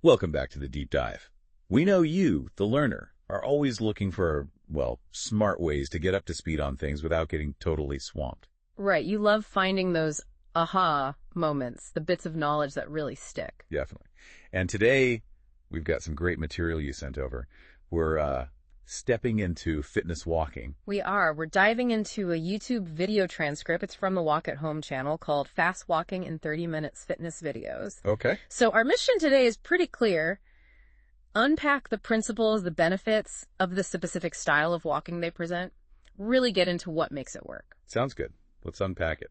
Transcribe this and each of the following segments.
Welcome back to the Deep Dive. We know you, the learner, are always looking for, well, smart ways to get up to speed on things without getting totally swamped. Right. You love finding those aha moments, the bits of knowledge that really stick. Definitely. And today, we've got some great material you sent over. We're stepping into fitness walking. We are. We're diving into a YouTube video transcript. It's from the Walk at Home channel called Fast Walking in 30 Minutes Fitness Videos. Okay. So our mission today is pretty clear. Unpack the principles, the benefits of the specific style of walking they present. Really get into what makes it work. Sounds good. Let's unpack it.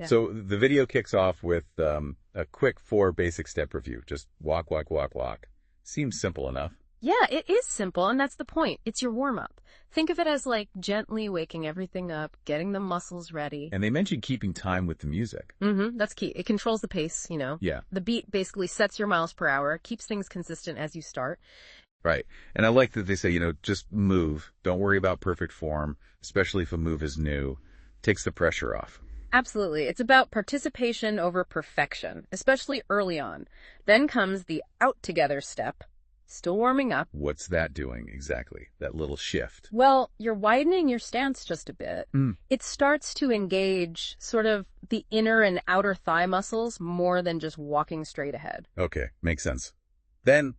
Yeah. So the video kicks off with a quick 4 basic step review. Just walk, walk, walk, walk. Seems simple enough. Yeah, it is simple, and that's the point. It's your warm-up. Think of it as like gently waking everything up, getting the muscles ready. And they mentioned keeping time with the music. That's key. It controls the pace, you know. Yeah. The beat basically sets your miles per hour, keeps things consistent as you start. Right. And I like that they say, just move. Don't worry about perfect form, especially if a move is new. Takes the pressure off. Absolutely. It's about participation over perfection, especially early on. Then comes the out together step. Still warming up. What's that doing exactly? That little shift. Well, you're widening your stance just a bit. It starts to engage sort of the inner and outer thigh muscles more than just walking straight ahead. Okay, makes sense. Then,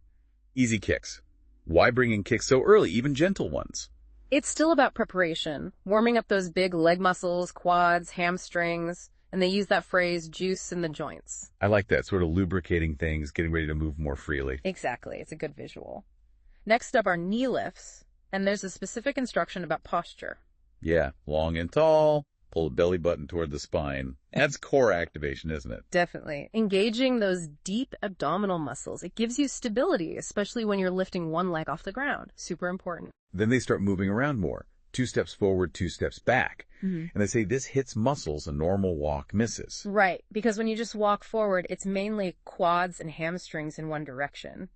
easy kicks. Why bring in kicks so early, even gentle ones? It's still about preparation, warming up those big leg muscles, quads, hamstrings, and they use that phrase, juice in the joints. I like that, sort of lubricating things, getting ready to move more freely. Exactly. It's a good visual. Next up are knee lifts, and there's a specific instruction about posture. Yeah, long and tall, pull the belly button toward the spine. That's core activation, isn't it? Definitely. Engaging those deep abdominal muscles. It gives you stability, especially when you're lifting one leg off the ground. Super important. Then they start moving around more. 2 steps forward, 2 steps back. And they say this hits muscles a normal walk misses. Right, because when you just walk forward, it's mainly quads and hamstrings in one direction.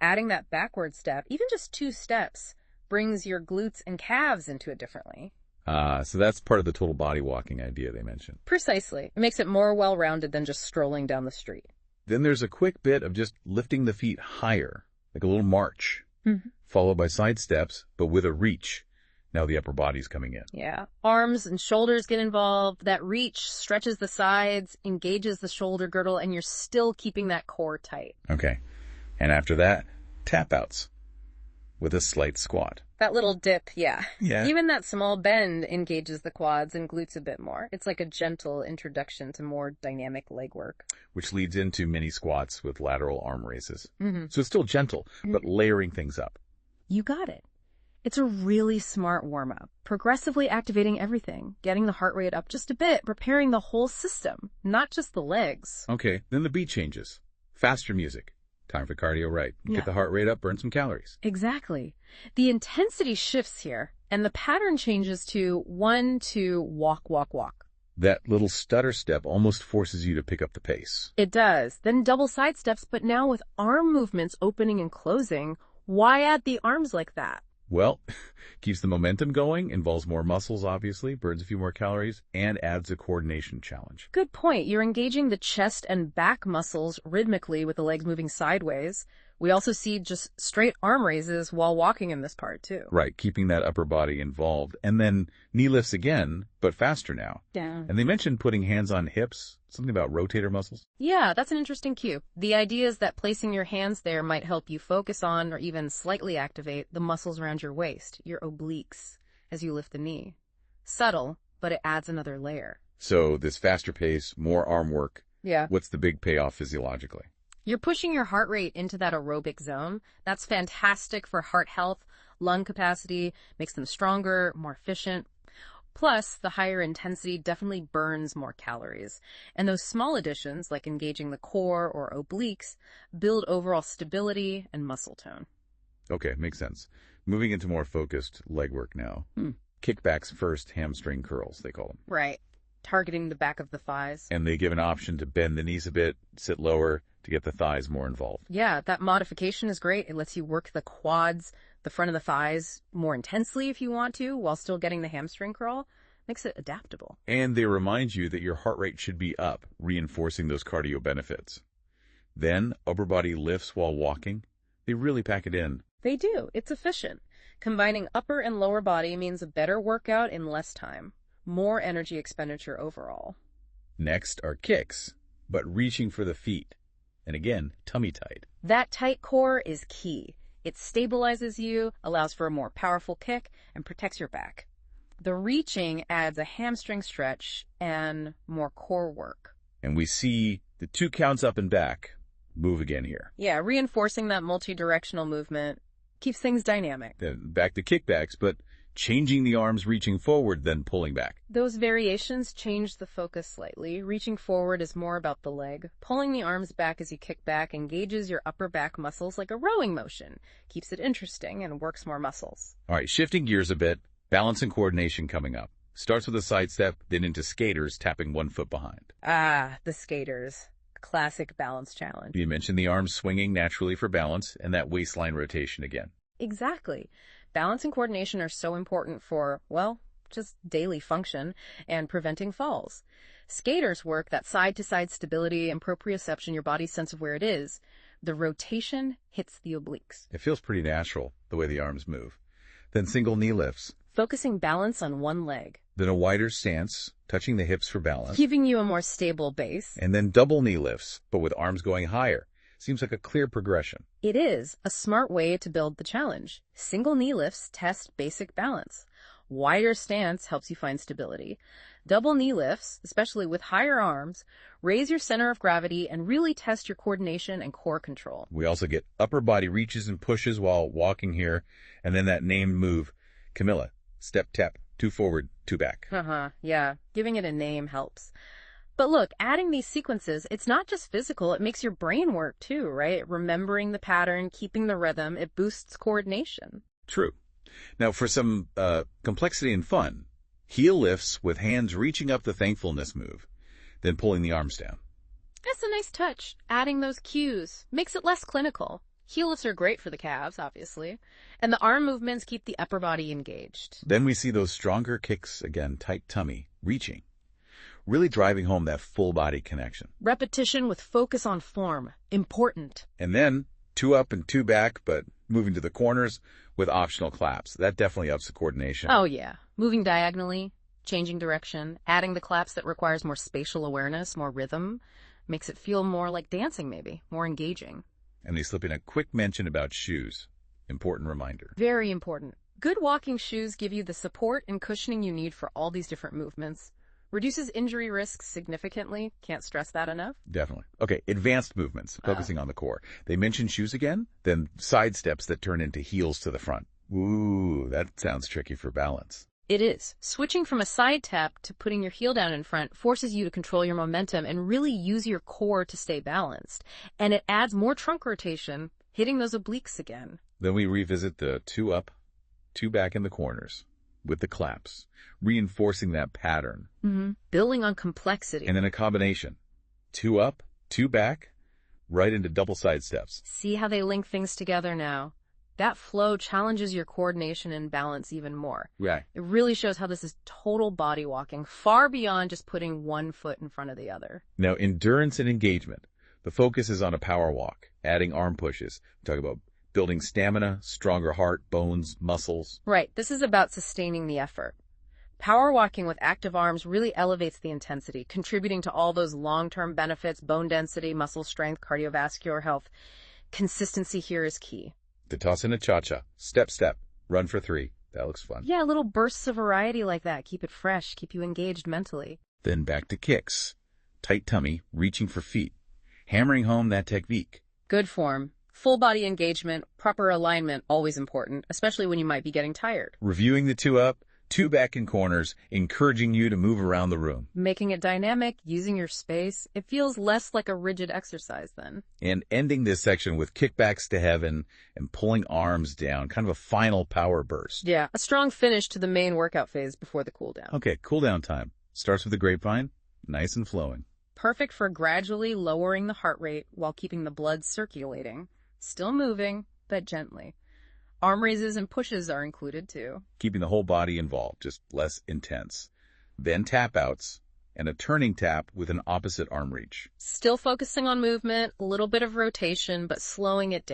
Adding that backward step, even just 2 steps, brings your glutes and calves into it differently. So that's part of the total body walking idea they mentioned. Precisely. It makes it more well-rounded than just strolling down the street. Then there's a quick bit of just lifting the feet higher, like a little march, followed by side steps, but with a reach. Now the upper body's coming in. Yeah. Arms and shoulders get involved. That reach stretches the sides, engages the shoulder girdle, and you're still keeping that core tight. Okay. And after that, tap outs with a slight squat. That little dip, yeah. Yeah. Even that small bend engages the quads and glutes a bit more. It's like a gentle introduction to more dynamic leg work. Which leads into mini squats with lateral arm raises. So it's still gentle, but layering things up. You got it. It's a really smart warm-up, progressively activating everything, getting the heart rate up just a bit, preparing the whole system, not just the legs. Okay, then the beat changes. Faster music. Time for cardio right. Get the heart rate up, burn some calories. Exactly. The intensity shifts here, and the pattern changes to 1, 2, walk, walk, walk. That little stutter step almost forces you to pick up the pace. It does. Then double side steps, but now with arm movements opening and closing. Why add the arms like that? Well, keeps the momentum going, involves more muscles, obviously, burns a few more calories, and adds a coordination challenge. Good point. You're engaging the chest and back muscles rhythmically with the legs moving sideways. We also see just straight arm raises while walking in this part, too. Right, keeping that upper body involved. And then knee lifts again, but faster now. Down. And they mentioned putting hands on hips, something about rotator muscles. Yeah, that's an interesting cue. The idea is that placing your hands there might help you focus on or even slightly activate the muscles around your waist, your obliques, as you lift the knee. Subtle, but it adds another layer. So this faster pace, more arm work. Yeah. What's the big payoff physiologically? You're pushing your heart rate into that aerobic zone. That's fantastic for heart health, lung capacity, makes them stronger, more efficient. Plus, the higher intensity definitely burns more calories. And those small additions, like engaging the core or obliques, build overall stability and muscle tone. Okay, makes sense. Moving into more focused leg work now. Kickbacks first, hamstring curls, they call them. Right. Targeting the back of the thighs. And they give an option to bend the knees a bit, sit lower, to get the thighs more involved. Yeah, that modification is great. It lets you work the quads, the front of the thighs more intensely if you want to, while still getting the hamstring curl. Makes it adaptable. And they remind you that your heart rate should be up, reinforcing those cardio benefits. Then upper body lifts while walking. They really pack it in. They do. It's efficient. Combining upper and lower body means a better workout in less time. More energy expenditure overall. Next are kicks, but reaching for the feet. And again, tummy tight. That tight core is key. It stabilizes you, allows for a more powerful kick, and protects your back. The reaching adds a hamstring stretch and more core work. And we see the 2 counts up and back move again here. Yeah, reinforcing that multi-directional movement keeps things dynamic. Then back to kickbacks, but changing the arms, reaching forward, then pulling back. Those variations change the focus slightly. Reaching forward is more about the leg. Pulling the arms back as you kick back engages your upper back muscles like a rowing motion. Keeps it interesting and works more muscles. All right, shifting gears a bit. Balance and coordination coming up. Starts with a side step, then into skaters, tapping 1 foot behind. Ah, the skaters. Classic balance challenge. You mentioned the arms swinging naturally for balance and that waistline rotation again. Exactly. Balance and coordination are so important for, well, just daily function and preventing falls. Skaters work that side-to-side stability and proprioception, your body's sense of where it is. The rotation hits the obliques. It feels pretty natural, the way the arms move. Then single knee lifts. Focusing balance on one leg. Then a wider stance, touching the hips for balance. Giving you a more stable base. And then double knee lifts, but with arms going higher. Seems like a clear progression. It is a smart way to build the challenge. Single knee lifts test basic balance. Wider stance helps you find stability. Double knee lifts, especially with higher arms, raise your center of gravity and really test your coordination and core control. We also get upper body reaches and pushes while walking here, and then that named move, Camilla, step tap, 2 forward, 2 back. Yeah, giving it a name helps. But look, adding these sequences, it's not just physical, it makes your brain work too, right? Remembering the pattern, keeping the rhythm, it boosts coordination. True. Now for some complexity and fun, heel lifts with hands reaching up the thankfulness move, then pulling the arms down. That's a nice touch. Adding those cues makes it less clinical. Heel lifts are great for the calves, obviously, and the arm movements keep the upper body engaged. Then we see those stronger kicks again, tight tummy, reaching, really driving home that full body connection. Repetition with focus on form. Important. And then 2 up and 2 back, but moving to the corners with optional claps. That definitely ups the coordination. Oh, yeah. Moving diagonally, changing direction, adding the claps that requires more spatial awareness, more rhythm, makes it feel more like dancing maybe, more engaging. And they slip in a quick mention about shoes. Important reminder. Very important. Good walking shoes give you the support and cushioning you need for all these different movements. Reduces injury risks significantly. Can't stress that enough. Definitely. Okay, advanced movements, focusing on the core. They mention shoes again, then side steps that turn into heels to the front. Ooh, that sounds tricky for balance. It is. Switching from a side tap to putting your heel down in front forces you to control your momentum and really use your core to stay balanced. And it adds more trunk rotation, hitting those obliques again. Then we revisit the 2 up, 2 back in the corners with the claps, reinforcing that pattern. Building on complexity. And then a combination. 2 up, 2 back, right into double side steps. See how they link things together now? That flow challenges your coordination and balance even more. Right. It really shows how this is total body walking, far beyond just putting one foot in front of the other. Now, endurance and engagement. The focus is on a power walk, adding arm pushes. We talk about building stamina, stronger heart, bones, muscles. Right. This is about sustaining the effort. Power walking with active arms really elevates the intensity, contributing to all those long-term benefits, bone density, muscle strength, cardiovascular health. Consistency here is key. To toss in a cha-cha, step, step, run for 3. That looks fun. Yeah, little bursts of variety like that. Keep it fresh, keep you engaged mentally. Then back to kicks. Tight tummy, reaching for feet. Hammering home that technique. Good form. Full body engagement, proper alignment, always important, especially when you might be getting tired. Reviewing the 2 up, 2 back in corners, encouraging you to move around the room. Making it dynamic, using your space. It feels less like a rigid exercise then. And ending this section with kickbacks to heaven and pulling arms down, kind of a final power burst. Yeah, a strong finish to the main workout phase before the cool down. Okay, cool down time. Starts with the grapevine, nice and flowing. Perfect for gradually lowering the heart rate while keeping the blood circulating. Still moving, but gently. Arm raises and pushes are included too. Keeping the whole body involved, just less intense. Then tap outs, and a turning tap with an opposite arm reach. Still focusing on movement, a little bit of rotation, but slowing it down.